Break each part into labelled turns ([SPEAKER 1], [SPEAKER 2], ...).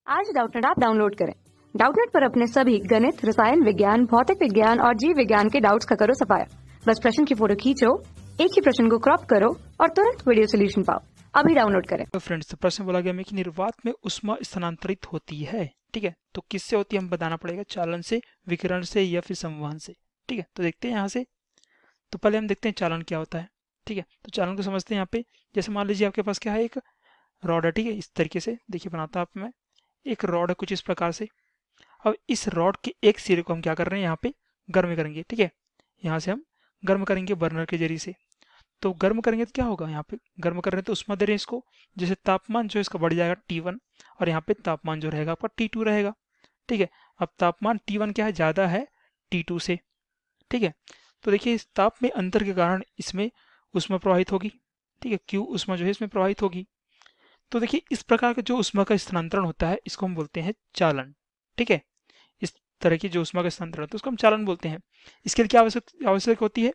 [SPEAKER 1] आज Doubtnut app download करें। Doubtnut पर अपने सभी गणित, रसायन विज्ञान, भौतिक विज्ञान और जीव विज्ञान के डाउट्स का करो सफाया। बस प्रश्न की फोटो खींचो, एक ही प्रश्न को क्रॉप करो और तुरंत वीडियो सोल्यूशन पाओ। अभी डाउनलोड करें।
[SPEAKER 2] तो फ्रेंड्स, प्रश्न बोला गया में कि निर्वात में उष्मा स्थानांतरित होती है। ठीक है, तो किससे होती है हम बताना पड़ेगा, चालन से, विकिरण से या फिर संवहन से। ठीक है, तो देखते हैं यहाँ से। तो पहले हम देखते हैं चालन क्या होता है। ठीक है, तो चालन को समझते हैं यहाँ पे। जैसे मान लीजिए आपके पास क्या है, एक रॉड है। ठीक है, इस तरीके से देखिए बनाता हूँ मैं। एक रॉड है कुछ इस प्रकार से। अब इस रॉड के एक सिरे को हम क्या कर रहे हैं, यहाँ पे गर्म करेंगे। ठीक है, यहाँ से हम गर्म करेंगे बर्नर के जरिए से। तो गर्म करेंगे तो क्या होगा, यहाँ पे गर्म कर रहे हैं तो उष्मा दे रहे हैं इसको। जैसे तापमान जो है इसका बढ़ जाएगा T1 और यहाँ पे तापमान जो रहेगा आपका T2 रहेगा। ठीक है, अब तापमान T1 क्या है, ज़्यादा है T2 से। ठीक है, तो देखिए इस ताप में अंतर के कारण इसमें उष्मा प्रवाहित होगी। ठीक है, Q उष्मा जो है इसमें प्रवाहित होगी। तो देखिए इस प्रकार का जो उष्मा का स्थानांतरण होता है इसको हम बोलते हैं चालन। ठीक है, इस तरह की जो उष्मा का स्थानांतरण होता है उसको हम चालन बोलते हैं। इसके लिए क्या आवश्यक होती है,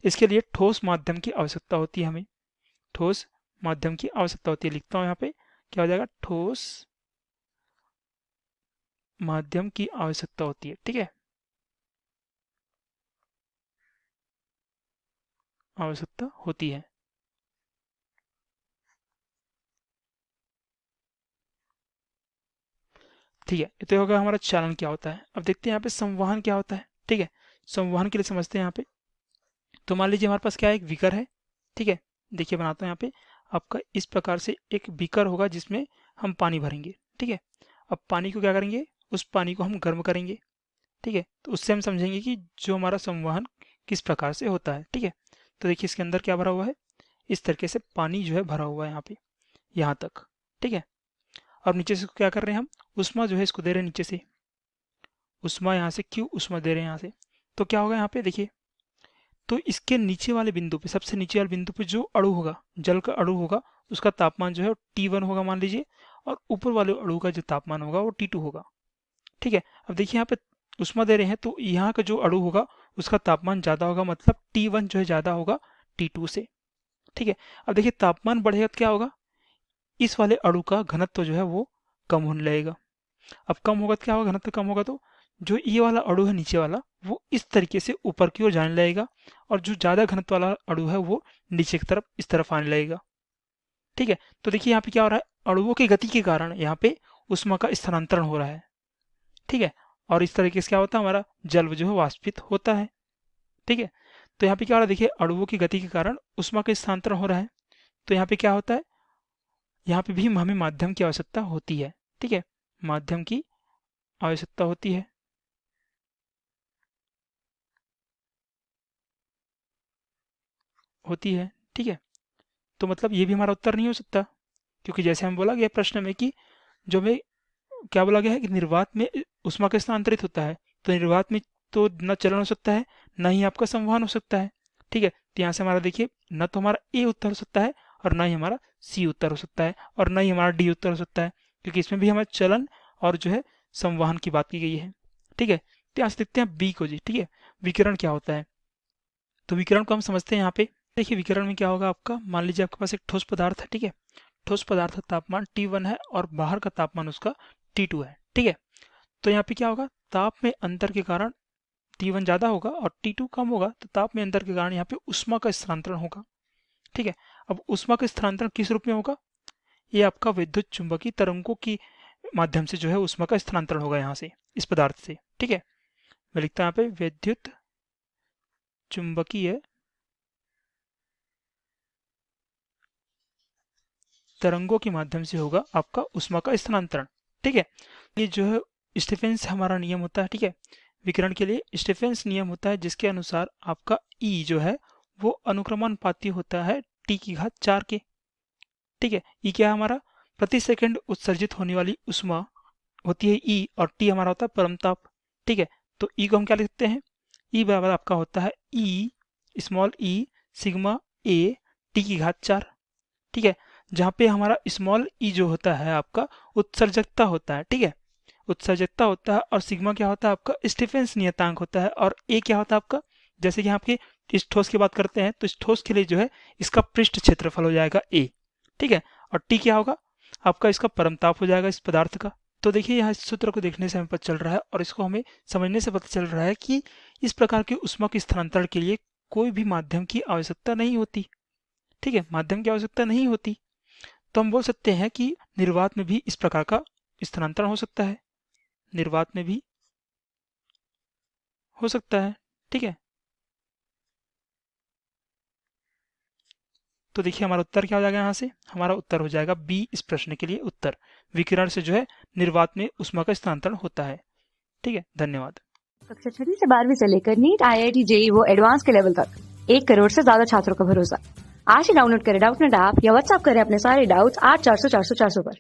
[SPEAKER 2] इसके लिए ठोस माध्यम की आवश्यकता होती है हमें। ठोस माध्यम की आवश्यकता होती है। लिखता हूँ यहाँ पे, क्या हो जाएगा, ठोस माध्यम की आवश्यकता होती है। ठीक है, आवश्यकता होती है। ठीक है, ये तो होगा हमारा चालन क्या होता है। अब देखते हैं यहाँ पे संवहन क्या होता है। ठीक है, संवहन के लिए समझते हैं यहाँ पे। तो मान लीजिए हमारे पास क्या है, एक बीकर है। ठीक है, देखिए बनाता हूँ यहाँ पे। आपका इस प्रकार से एक बीकर होगा जिसमें हम पानी भरेंगे। ठीक है, अब पानी को क्या करेंगे, उस पानी को हम गर्म करेंगे। ठीक है, तो उससे हम समझेंगे कि जो हमारा संवहन किस प्रकार से होता है। ठीक है, तो देखिए इसके अंदर क्या भरा हुआ है, इस तरीके से पानी जो है भरा हुआ है यहाँ पे, यहाँ तक। ठीक है, और नीचे से क्या कर रहे हैं हम, उष्मा जो है इसको दे रहे हैं नीचे से। उष्मा यहाँ से क्यों उष्मा दे रहे हैं यहाँ से, तो क्या होगा यहाँ पे देखिए। तो इसके नीचे वाले बिंदु पे, सबसे नीचे वाले बिंदु पे जो अणु होगा, जल का अणु होगा, उसका तापमान जो है T1 होगा मान लीजिए, और ऊपर वाले अणु का जो तापमान होगा वो T2 होगा। ठीक है, अब देखिए यहाँ पे उष्मा दे रहे हैं तो यहाँ का जो अणु होगा उसका तापमान ज़्यादा होगा, मतलब T1 जो है ज़्यादा होगा T2 से। ठीक है, अब देखिए तापमान बढ़ेगा तो क्या होगा, इस वाले अणु का घनत्व जो है वो कम होने लगेगा। अब कम होगा तो क्या होगा, घनत्व कम होगा तो जो ये वाला अणु है नीचे वाला, वो इस तरीके से ऊपर की ओर जाने लगेगा, और जो ज़्यादा घनत्व वाला अणु है वो नीचे की तरफ इस तरफ आने लगेगा। ठीक है, तो देखिए यहाँ पे क्या हो रहा है, अणुओं की गति के कारण यहाँ पे उष्मा का स्थानांतरण हो रहा है। ठीक है, और इस तरीके से क्या होता है, हमारा जल जो है वाष्पित होता है। ठीक है, तो यहाँ पे क्या हो रहा है, देखिए अणुओं की गति के कारण उष्मा का स्थानांतरण हो रहा है। तो यहाँ पे क्या होता है, यहाँ पे भी हमें माध्यम की आवश्यकता होती है। ठीक है, माध्यम की आवश्यकता होती है। ठीक है, तो मतलब ये भी हमारा उत्तर नहीं हो सकता, क्योंकि जैसे हम बोला गया प्रश्न में कि जो हमें क्या बोला गया है कि निर्वात में उष्मा का स्थानांतरित होता है, तो निर्वात में तो न चलन हो सकता है, न ही आपका संवहन हो सकता है। ठीक है, तो यहाँ से हमारा देखिए न तो हमारा ए उत्तर हो सकता है, और न ही हमारा सी उत्तर हो सकता है, और न ही हमारा डी उत्तर हो सकता है, क्योंकि इसमें भी हमारा चलन और जो है संवहन की बात की गई है। ठीक है, तो यहाँ से देखते हैं बी को जी। ठीक है, विकिरण क्या होता है, तो विकिरण को हम समझते हैं यहाँ पे। देखिए विकिरण में क्या होगा, आपका मान लीजिए आपके पास एक ठोस पदार्थ है। ठीक है, ठोस पदार्थ का तापमान T1 है और बाहर का तापमान उसका T2 है। ठीक है, तो यहाँ पे क्या होगा, ताप में अंतर के कारण T1 ज़्यादा होगा और T2 कम होगा, तो ताप में अंतर के कारण यहाँ पे उष्मा का स्थानांतरण होगा। ठीक है, अब उष्मा का स्थानांतरण किस रूप में होगा, ये आपका विद्युत चुंबकीय तरंगों की माध्यम से जो है उष्मा का स्थानांतरण होगा यहाँ से, इस पदार्थ से। ठीक है, मैं लिखता हूँ यहाँ पे विद्युत चुंबकीय तरंगों के माध्यम से होगा आपका उष्मा का स्थानांतरण। ठीक है, ये जो है स्टीफेंस हमारा नियम होता है। ठीक है, विकिरण के लिए स्टीफेंस नियम होता है, जिसके अनुसार आपका ई जो है वो अनुक्रमानुपाती होता है टी की घात 4 के। ठीक है, ई क्या है हमारा, प्रति सेकंड उत्सर्जित होने वाली उष्मा होती है ई, और टी हमारा होता है परमताप। ठीक है, तो ई को हम क्या लिखते हैं, ई बराबर आपका होता है E small E sigma A T की घात 4। ठीक है, जहाँ पे हमारा स्मॉल ई जो होता है आपका उत्सर्जकता होता है। ठीक है, उत्सर्जकता होता है, और सिग्मा क्या होता है आपका स्टीफेंस नियतांक होता है, और ए क्या होता है आपका, जैसे कि आपके इस ठोस की बात करते हैं तो इस ठोस के लिए जो है इसका पृष्ठ क्षेत्रफल हो जाएगा ए। ठीक है, और टी क्या होगा आपका, इसका परमताप हो जाएगा इस पदार्थ का। तो देखिए यहाँ इस सूत्र को देखने से हमें पता चल रहा है और इसको हमें समझने से पता चल रहा है कि इस प्रकार के ऊष्मा के स्थानांतरण के लिए कोई भी माध्यम की आवश्यकता नहीं होती। ठीक है, माध्यम की आवश्यकता नहीं होती। तो हम बोल सकते हैं कि निर्वात में भी इस प्रकार का स्थानांतरण हो सकता है, निर्वात में भी हो सकता है। ठीक है, तो देखिए हमारा उत्तर क्या हो जाएगा, यहाँ से हमारा उत्तर हो जाएगा बी इस प्रश्न के लिए उत्तर। विकिरण से जो है निर्वात में ऊष्मा का स्थानांतरण होता है। ठीक है, धन्यवाद।
[SPEAKER 1] कक्षा 6वीं से 12वीं से लेकर नीट, IIT, JEE वो एडवांस के लेवल तक 1 करोड़ से ज्यादा छात्रों का भरोसा। आज ही डाउनलोड करें डाउटनेट ऐप या व्हाट्सएप करें अपने सारे डाउट्स 8400 400 400 पर।